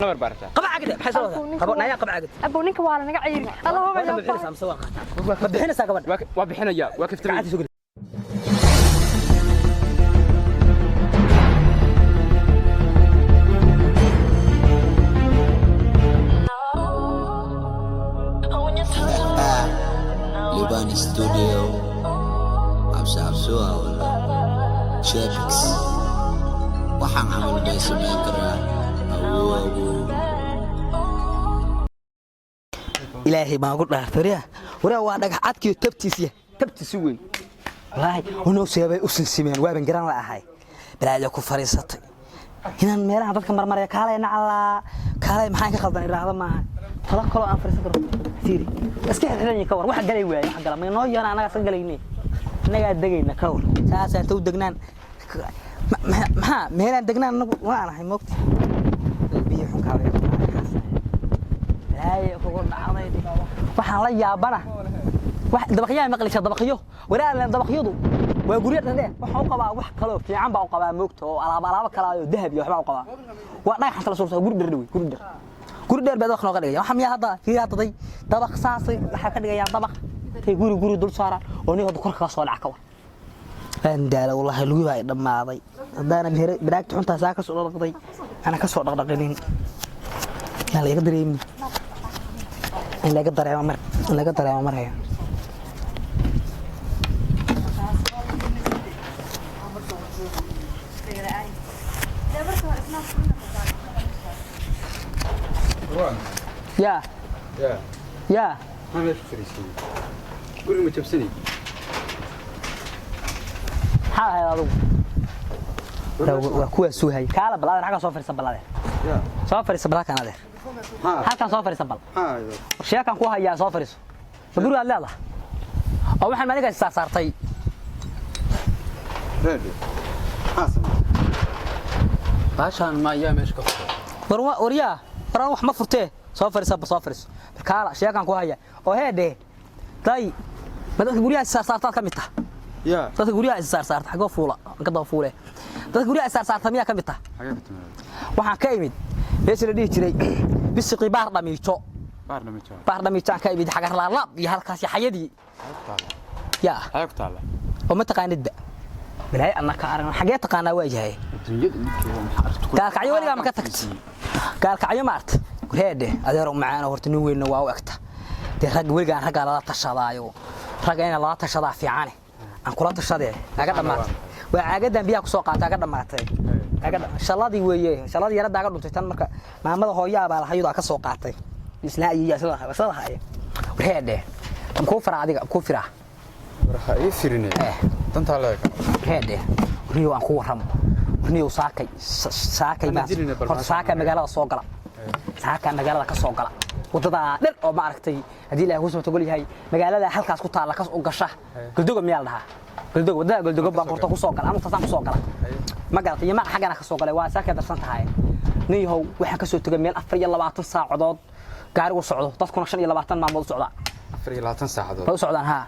نور بارتا قبع عقد حسوا قبع نايا قبع عقد ابو نينك waa naga cayri Allah هو بحنا سامسوا ما بحنا قبل وبحنا يا وكيف تبي Libani Studio Absa wala Chepix waxaan camal bay sameyn karaa ilaahay baan ku dhaartay waraa waa dhagax cadkii tabtiisi weyn wallaahi inuu seebay u sinsimeen waaban garan la ahay balaayo ku fariisatay inaan meelaha dadka marmaraya kaalay nacala kaalay maxaan ka qaldan iraahdo maaha tala kale aan fariisan karo fiiri iska xirxirnay ka war waxa galay waay waxa galay ma noo yeena anaga san galaynay anaga dagayna ka war saasa inta u degnaan maxaa meelaan degnaan anagu waan ahay moogta biyo xun kaalay ay ugu dhacday waxaan la yaabana wax dabaqyaha maqlisha dabaqyo walaalan dabaqyadu waa guriga dheer waxa uu qabaa wax kale oo fiican baa uu qabaa moogta oo alaab kale oo dahab iyo waxba uu qabaa waa dhagax la soo guri dheer guri dheer baad wax loo qadhigay waxa miyaa hadda fiiraatay dabaq saasay waxa ka dhigayaan dabaq tay guri dul saaran oo nin hada korka soo dhac ka war andaala wallahi lugu ay dhamaaday hadana biraagta xunta saa ka soo dhaqday ana ka soo dhaqdhaqinin yaa la iga dareemin laga dareemo maraya يا ما ماشي فريسي قولي متبسني ها هذا وكوا سوهي كالا بلاد حاجه سو فريسه بلاد سو فريسه بلاد كان هذا halkan soo fariisan bal sheekan ku hayaa soo fariiso guriga aad leedahay oo waxaan maniga saartay reedi xasan baashan ma yaa meesha ka waryaa waran wax ma furtee soo fariiso kala sheekan ku haya oo heede tay madadka guriga saartaad ka mid tahay yaa dadka guriga saartaad xago fuula ka daba fuule dadka guriga saartaad miyaa ka mid tahay waxaan ka imid meesha la dhihi jiray bisqi baar dhamiijo ka imid xagar laalaab iyo halkaas xayadii yaa ayag taala oo ma taqaanidba bilaa annaka aragna xagee taqaanaa waajahay gaalkacyo waliga ma ka tagtay gaalkacyo maart reede adeero macaan horta nin weyn waa u egta de rag waliga rag la tashadaayo rag in la tashadaa fiican aan kula tashadee naga dhamaatay waa caagadan biyaha ku soo qaatay naga dhamaatay shaladii weeye shaladii yara daaga dhuntay tan marka maamada hooyaa baa lahayda ka soo qaatay isna ayay asala haye reede ku fara adiga ku fira waxa ay firinay tanta la reede riyo aan ku waramo riyo saakay ma saakay magaalada soo gala saakay magaalada ka soo gala wadada dheer oo ma aragtay hadii ilaahay uu soo tagol yahay magaalada halkaas ku taala ka soo gasha galdoga meel dhaha galdoga baan qorto ku soo gala ama tasan ku soo gala ma garatay yama xagana ka soo galay waa saakay darsan tahay niyow waxa ka soo tagay meel 24 saacadood gaari u socdo dadkuna 25 maalmood socda 24 saacadood oo socdaan ha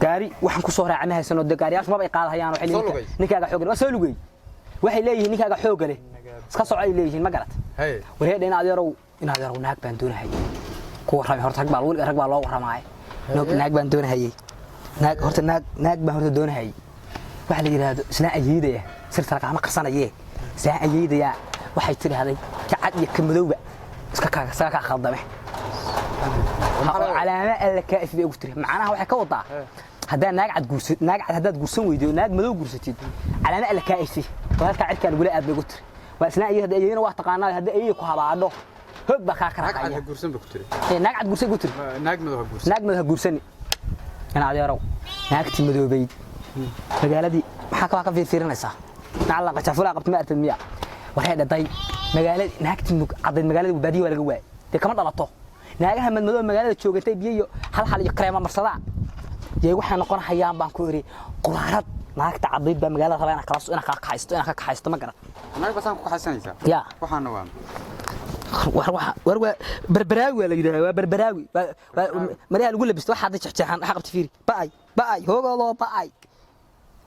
gaari waxaan ku soo raacay ma haysano gaariyaashu ma bay qaadayaan waxa ninkaaga xoog leh waa soo lugay waxay leeyihiin ninkaaga xoog leh iska socay leeyihiin ma garat hay wareed in adeerow naag baan doonahay ku waramay horta rag baa loo waramay naag baan doonahay naag baan horta doonahay waxa la yiraahdo isna ayeedaya sirta kama qarsanayee saa ayeedaya waxay tiraahday kacad iyo kamadowba iska ka khaldame calaama alla ka ifay ugu tiri macnaha waxay ka wadaa hadaa naag cad hadaad guursan weydo naag madow guursatid calaama alla ka ifay walka cirkaan gula aad bay ugu tiri waa isna ayeedayna wax taqaanaa hadaa ayeey ku habaado hog ba ka qaraqaya naag guursan ba ku tiri naag cad guursan ku tiri naag madow guursan ina adeerow naagti madoobayd magaaladii maxaa ka fiirinaysaa nacala qajafula qabtay ma artay miya waxay dhaday magaalada naagti caday magaalada baadiyo waa laga waay de kama dhalato naagaha madmadow magaalada joogtay biyo hal iyo kreema marsada yey waxa noqon hayaan baan ku iri quraarad naagta caday ba magaalada rabaa ina ka kaxaysto ma garan naag basaan ku kaxaysanaysa ya waxaana waa war بربراوي ولا يدها بربراوي مريها نقول له بس واحد يحكي عن حق تفيري باي هو والله باي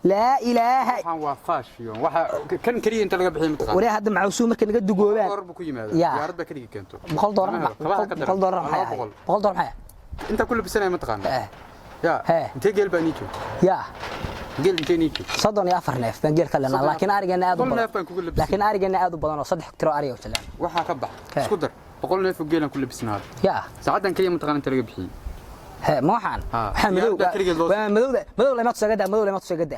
لا إله waxaan waa fashion waxa kan kaliya inta laga bixiyo mataqaan وري هذا معوسو markii naga dugoobaan door bu ku yimaado Ya. diyaarad ba kaliya keento $100 $100 maxay inta kullu bisanay mataqaan eh ya Eh. intee geel baa niijo يا geel intee niijo صدن يا أفر نيف بنجيل كلنا لكن أرجعنا عادو كل بدن neef baan kugu labisay لكن أرجعنا عادو بدن وصدق ترى أريو سلام waxa ka bax Eh. isku dar 100 neef oo geel aan kullu bisnaado يا saacadan kaliya mataqaan inta laga bixiyo ها ما حان ها. مدو يا كريجل لوس. مدو لما تسجد مدو لما تسجد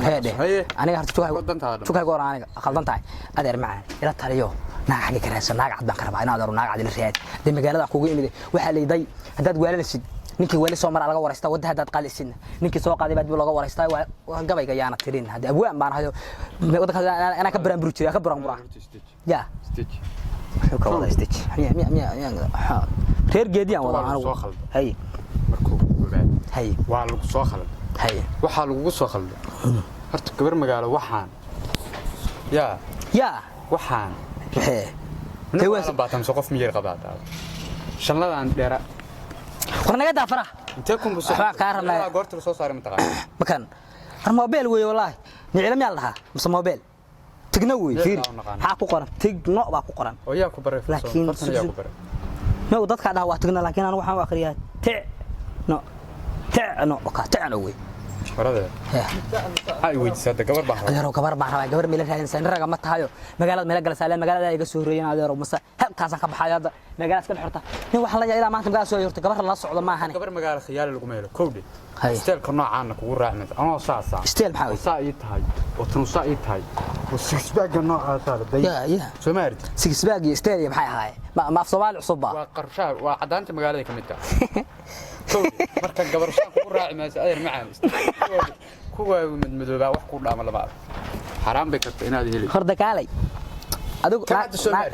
هذا أنا هرت شو waddantaada شو كاي أنا خلطان تاعي أدير معاه إلى تريو ناق حاجة كراسة ناق عد بنكربا أنا أدور ناق عد الرياد دي مجال كوجي إمدي وحلي ضي هداد ولا نسيد ninkii wali soo mar laga wareystaa wada hadaad qaalisin ninkii soo qaaday baad laga wareystaa waa gabayga yaana tirin hada abwaan baan hayo wada ana ka baran buru jiray ka baran bura ya stitch wuxuu ka wada stitch reer geediyaan wada anigu hay markuu ogaad hay waa lagu soo khalad hay waxa lagu soo khalday horta gabar magaalo waxaan ya ya waxaan waxee tawas baatam soo qof miyir qabaada shanladan dheera qornaga daafara intee kun busoo ka rabnaa goorta soo saaray mataqaan makan mobile weey wallahi niclam yaa lahaa mise mobile tigno weey fiir ha ku qoran tigno baa ku qoran oo yaa ku baray laakiin yaa ku baray ma dadka dhaha waa tigno laakiin aan waxaan akhriyaa no ka tacno weey barada hay weydiisay gabar baa adeero gabar baan rabaa gabar meel raadinsan raga ma tahayo magaalada meel galasaaleen magaalada ay iga soo horeeyeen adeero masa halkaas ka baxay hadda magaalada iska xirta nin waxa la yahay maanta magaalada soo yorta gabar la socdo ma ahane gabar magaalo khiyaal lagu meelo kowdi hay steelka noocaan kugu raacnaysa anoo saasa steel maxaa saa ii tahay oo tanu saa ii tahay oo six bag noocaas ah day ya Soomaali six bag iyo steel maxay ahaay ma Soomaali cusub waa qarshaar waa cadaanta magaalada kamid ah marka gabar shan kugu raacmaysa adeer macaan kuwa madmadooba wax ku dhaama lama xaraam bay kartaa inaad heli horda kaalay adigu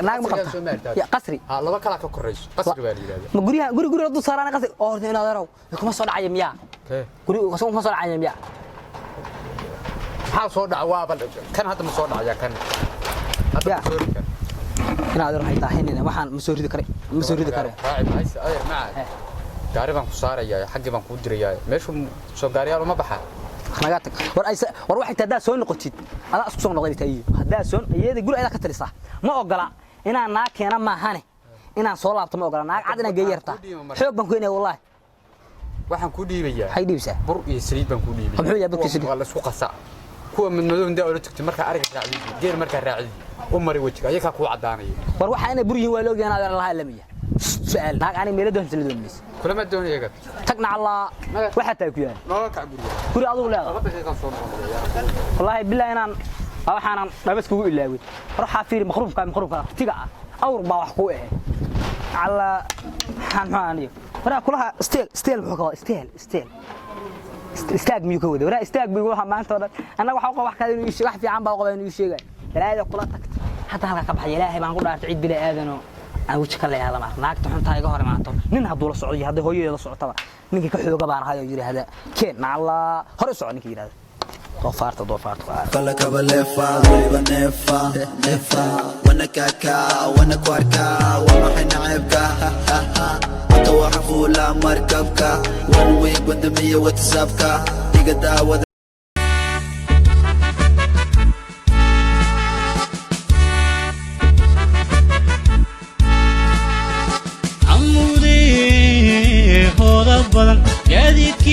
naag ma qabta ya qasri ha laba kala ka koreyso qasri baa yiraahdaa ma guriga dad saarana qasri oo horda inaad araw kuma soo dhacay miya guriga kuma soo dhacay miya ha soo dhacwaa bal kan hadda ma soo dhacaya kan hadda soo ridi inaad araw hay taahinina waxaan ma soo ridi karay raaci adeer macaan gaari baan ku saarayaa xaggi baan ku dirayaa meeshu soo gaariyaal ma baxa naga tag war waxay tadaa soo noqotid ala isku soo noqday taay hadaa soo iyada guri ayda ka talisa ma ogola inaan naag keena ma ahane inaan soo laabto ma ogola naag cad inaan geeyarta xoog baan ku inay wallahi waxaan ku dhiibayaa hay dhiibsa bur iyo saliid baan ku dhiibayaa muxuu yahay burkiisa waa la isku qasaa kuwa madmadow inda oo tagtay marka ariga raacday geer marka raacday u mari wajiga ayaga ku cadaanay war waxa inay bur yihiin waa loo geenaa la halamiya su'aal naag ani meelo doon tildoon mis kulama doonayaga tagna allah waxa taa ku yahay noo ka guri adigu leedahay laba daqiiqo soo noqonaya wallahi billahi inaan waxaan dhabas kugu ilaaway ruuxa fiir maqruubka tiga awr baa wax ku ah alla waxaan maaniyo waraa kulaha steel wuxuu ka istaag miyuu ka wada waraa istaag buu waxa maanta oo dhan annaga waxa wax kale inuu wax fiican baa qaba inuu sheegay ilaahay kula tagtay hatta halka ka baxay ilaahay baan ku dhaartay cid bila aadano aan wajh kale yaala ma naagta xunta iga hor imaato nin haduu la socdo haday hooyadeeda socotaba ninkii ka xooga baan ahayo yiraahdo keen alla hor socod ninkii yiraahdo doofaarta kala kaba lefa waliba nefa wana kaka wana kwarka wana xinaabka anta waxa fuula markabka wan way bandamiya whatsappka diga daawada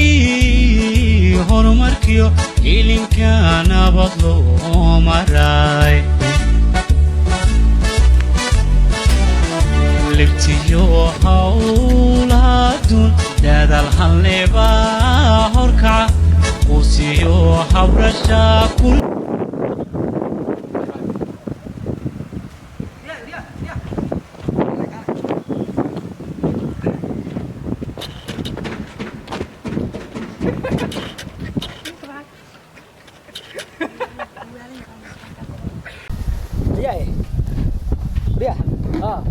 gaadiidkii horumarkiyo ilinka nabad loo maray libtiyo hawlaadun dadaal halneba horkaca qusiyo habrasha kul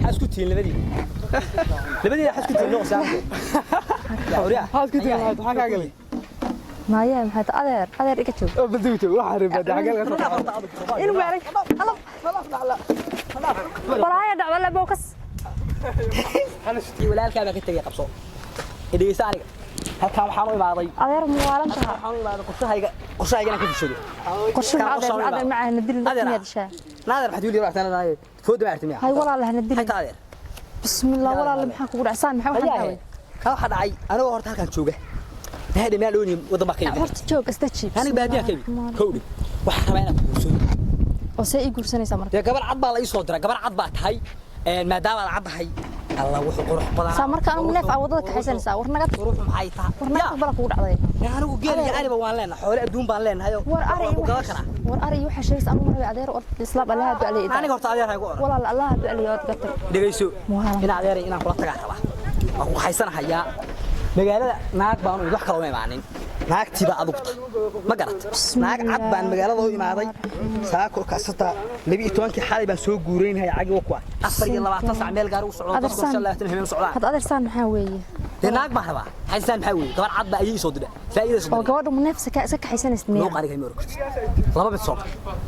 حاسكتين لبدي حاسكتين نو ساعه يا حاسكتين هذا حاجه قال ما يا محمد أدير إكتشوف بدوته وحرب هذا حاجه إنه بعرف ولا يدع ولا بوكس انا شتي ولا الكابه كنت قبصو ادي سارق halkaan waxaan u imaaday adeer muwaalantaha waxaan u imaaday qorshahayga inaan ka dishado qorshe adeer macaan dilin dadka dishaa naadir waxaad wili raacsan naadir foodo ma artimiya hay walaalahna dilin hayta adeer bismillah walaal maxaa kugu dhacsan maxaa waxaan tahay ka waxa dhacay anoo horta halkaan jooga هذا ما لوني وضع باقي horta joog istajiib أنا باديها كذي كودي واحد ما أنا بقول oo say guursanaysa marka يا قبل عضبة لا يصدر قبل عضبة هاي ما دام العض هاي الله وحق روح بدنا saa marka anu neef awadada ka xaysanaysa war naga روح معي تا war naga bala kugu dhacday أنا وقيل يعني بوان لنا حوالي أدون بان لنا هاي war ari waxa sheeys anu marba adeer oo islaam Allah hadu alay أنا قلت عليها هاي قول walaal Allah hadu alay oo gatar دقيسو هنا عليها هنا قلت تجاربه أكو حيسنا هيا magaalada naag baan wax kale ma imaanin naagtii baa adugta ma garat naag cad baan magaalada u imaaday saako kasata 12 xalay baan soo guureynahay cagiga ku 24 saac meel gaar u socdo dadku shalaatan habeen socdaan had adeer saan maxaa weeye naag ma haba xaysan maxaa weeye gabar cad baa ayay soo diray faa'iido soo oo gabadhu neefsa ka xaysanaysa loo qariga ma orkut laba mid soo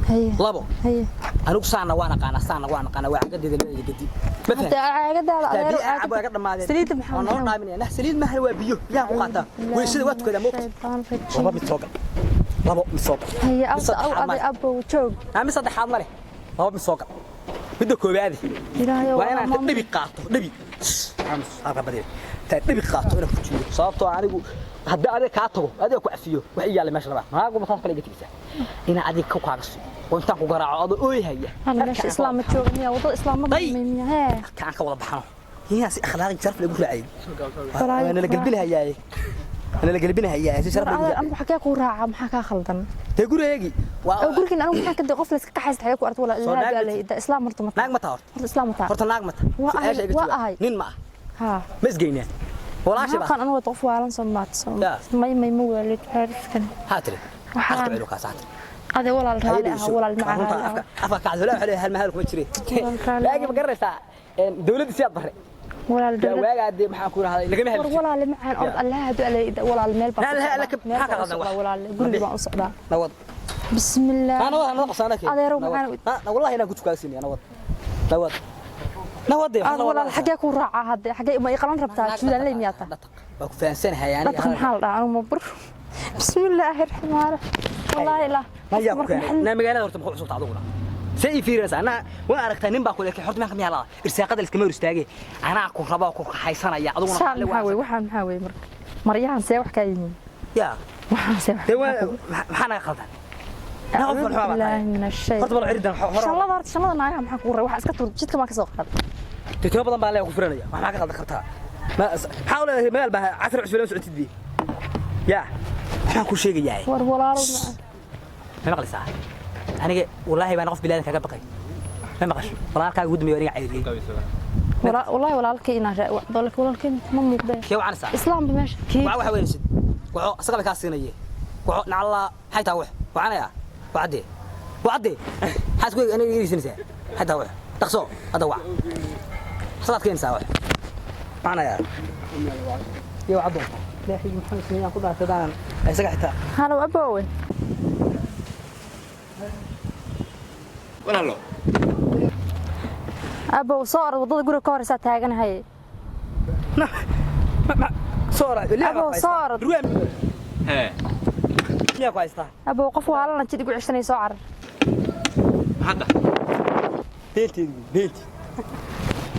haye labo haye anigu saana waan aqaana waa cagadeeda leeyahay gadi hada caagadaada adeer aaga dhamaadeen saliid maxaa noo dhaaminayna saliid ma waa biyo yaa ku qaata way sida waad kooda moqt laba mid soo labo mid soo haye aw abo joog ama saddexaad male laba mid soo midda koobaad ilaahay waa inaan dhibi qaato dhibi ams aaga badee ta dhibi qaato inaan ku jiro sababtoo anigu hadda adiga ka tago adiga ku afiyo wax iyaale meesha laba maagu ma taas kale gatigisa ina adiga ka kaagaso oo intaan ku garaaco adoo ooy haya meesha islaam joogniya wadada islaamada meemiya he kaan ka wada baxano هي أخلاق شرف لقول عيد أنا اللي قلبي لها إياه أنا اللي قلبي لها إياه شرف لقول أنا حكيك وراعة محكا خلطن تقول يجي أقول لك أنا محكا دي قفلة كحيس حياك وأرد ولا لا لا ده إسلام مرتمط ناق متى إسلام متى فرت ناق متى وأهاي نين ما ها مسجينه ولا شيء كان أنا وطف وعلى صمات ما يمولد عارف كان هاتري أخذ علوك ساعات هذا ولا الرالي ولا المعها أفكر عزولا عليه هالمهالك مشري لا أجي بقرص دولة سياد ضري ولا الدولة واجد محا كورة هذا لقمه هل ولا اللي معن أرض الله هذا ولا المال لا لا لك هكذا ولا قول لي ما أصعد نوض بسم الله أنا قصانك هذا يروح معنا والله أنا قلت كاسيني أنا نوض نوض أنا ولا الحاجة كورة هذا حاجة ما يقلن ربطها شو ده اللي مياتا بقى فانسنها يعني لا تخم أنا مبر بسم الله الرحمن الرحيم والله لا ما يابك أنا مجانا ورت مخلص صوت عضونا سي في رأس أنا وأركت نبى أقول لك حرت ما خميها لا إرساق هذا الكمير استاجي أنا أكون ربا أكون حيسنا يا عضونا سام محاوي وحن محاوي مرك مريان سوي حكايين يا وحن سوي هو محنا خلطان أعوذ بالله من الشيطان خطب العرض إن شاء الله ضرت إن شاء الله نايم محك ورا واحد اسكت جدك ما كسر تكتب بدن بالله وكفرنا ما معك قد خطها ما حاول مال بها 10 20 سعودي دي يا احنا كل شيء جاي ور ولا ما مقلي ساعه أنا والله بأنا قف بلادك كجبقي ما مقش والله كان جود ميورين عادي والله ولا لك إنا ضلك ولا لك ما مقدر كيو عن ساعة إسلام بمشي وعوا حوالي سد وعوا أسقى بك الصينية وعوا نعلا حي تروح وعنا يا وعدي حاسقول أنا يجي سنسة حي تروح تقصو هذا وع صلاة كين ساوي معنا يا يو عدو لا حي محمد سنين خذها تدان أسقى حتى هلا أبوي ولا لا أبو صار وضد جوري كورسات تاجن هاي ما صار أبو صار ها يا كويسة أبو قفوا على نتيجة يقول 20 صار هذا بيتي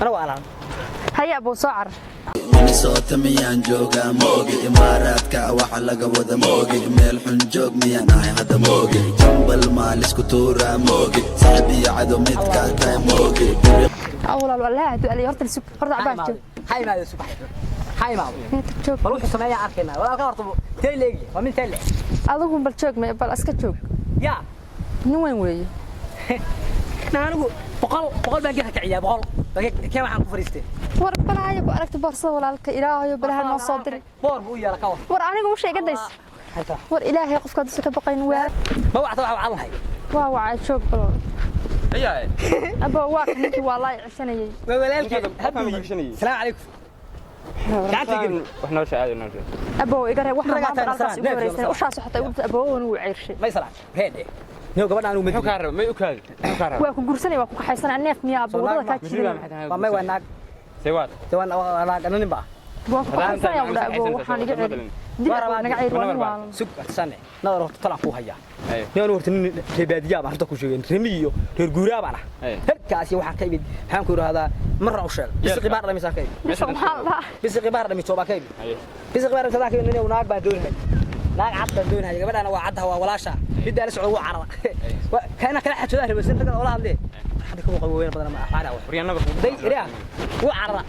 أنا وأنا هيا أبو صار Minnesota miyaan joogaa moogi imaaraadka waxa laga wada moogi meel xun joog miyaan ahay hadda moogi jambal maalisku tuuraa moogi saxibiyo cadow midka tahay moogi أول والله هدو علي هرت السوق هرت عباش هاي ما السوق هاي ما شوف بروح سمايا عارفينها ولا كارت تيلي ومن تيلي أظن بالشوك ما يبغى أسكت شوك يا نوين وي أنا بقول باقي كعيا بقول كم عن كفريستي وربنا هاي بقولك برصة ولا لك إلهي وبلها النصادر بور بويا لك ور أنا قوم شيء قديس ور إلهي قف قدس كبقين ويا ما وعد على هاي واو عاد شوك بلون اياه أبو واقف نكي والله عشاني ولالك السلام عليكم قاعد تقول وحنا وش عادي نرجع أبو إيجار واحد ما قال يقول وش عاصي حتى يقول أبو ونوعيرش ما يصلح هادي نيو قبل أنا ومدي كارب ما يكاد واكو قرصني واكو حيسان الناف ميا أبو والله كاتشي ما يوانك سواد أنا نبى بوك حسن يا ولد أبو حنيجي دي نجا عير وان سوق سنة نظر هرت طلع فوق هيا نيان هرت ربادية ما هرت كوشين رميو رجورا بنا هركاسي واحد كيبي حنكور هذا مرة وشل بس قبار رمي ساكيب سبحان الله بس قبار رمي توبا كيبي بس قبار رمي توبا كيبي وناق بدون ناق عد بدون هاي قبل أنا وعدها وولاشة بدي أنا سعوا عرض كأنا كلا حد شذاه بس أنت كلا ولا هذي حد يكون قوي بدنا ما أحنا ورينا دي ريا وعرض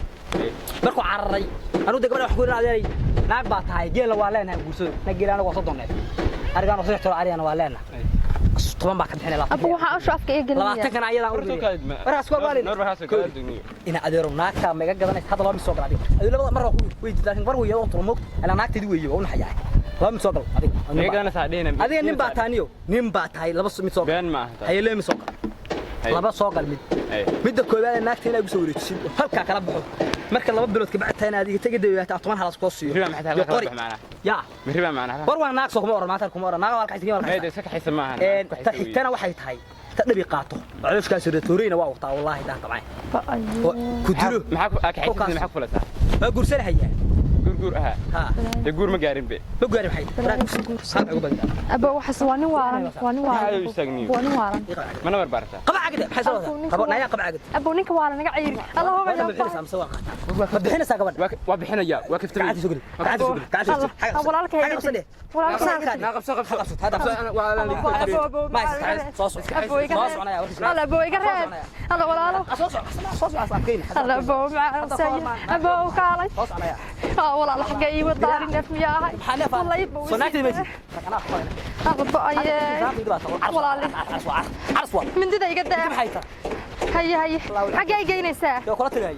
markuu cararay anu degmada wax ku raadiyay naag baa tahay geel waa leenahay guursado nageelana waa sodoneed arigan oo sax tiro ariyana waa leenahay toban baa ka bixinay أبو waxaa u shafka ee gelin 20 kan ayada u dhigay waraas waa waalid ina adeero naagta mega gadanay hadda loo soo galay adiga labada mar ku weydiisan war weeyo oo turmo ana naagtidi weeyo oo naxayaa laba soo gal adiga mega gadanay saadheena adiga nin baa tahay laba mid soo been ma ay leemi soo gal laba soo gal midda koobaad naagta inay ugu soo wareejiso halka kala baxo marka laba bilood ka bactaan adiga tagay deeyaata 10 halas koo siiyo riba maxay halka baxo macna ya riba macna war waa naag soo kuma oran maanta kuma oran naag walka xigay walka meeday iska xisab maahan ta xigtana waxay tahay ta dhabi qaato culuskaas reetoorina waa waqtaa wallahi taan qabay ku dilo maxaa ka xisab maxaa fulata ma guursan hayaa guur aha ha de guur ma gaarin be ma gaarin maxay أبو حسواني وارن واني واني وارن ما نمر بارتا قبع عقد حسن قبع نايا قبع عقد أبو نيك وارن نجا عير الله هو ما بحنا ساقبل وبحنا يا واقف تبي قاعد سجل قاعد سجل قاعد سجل ولا لك هي ولا لك ناقص هذا أبو ما يستحيل صوص أبو يقرأ الله أبو يقرأ الله ولا له صوص أساكين الله أبو مع سيد أبو كاري والله الحقيقة ودار النفيا والله يبو صنعتي بيتي أبو أيه والله من دي يقدر هي حقيقة جيني ساعة يا كرة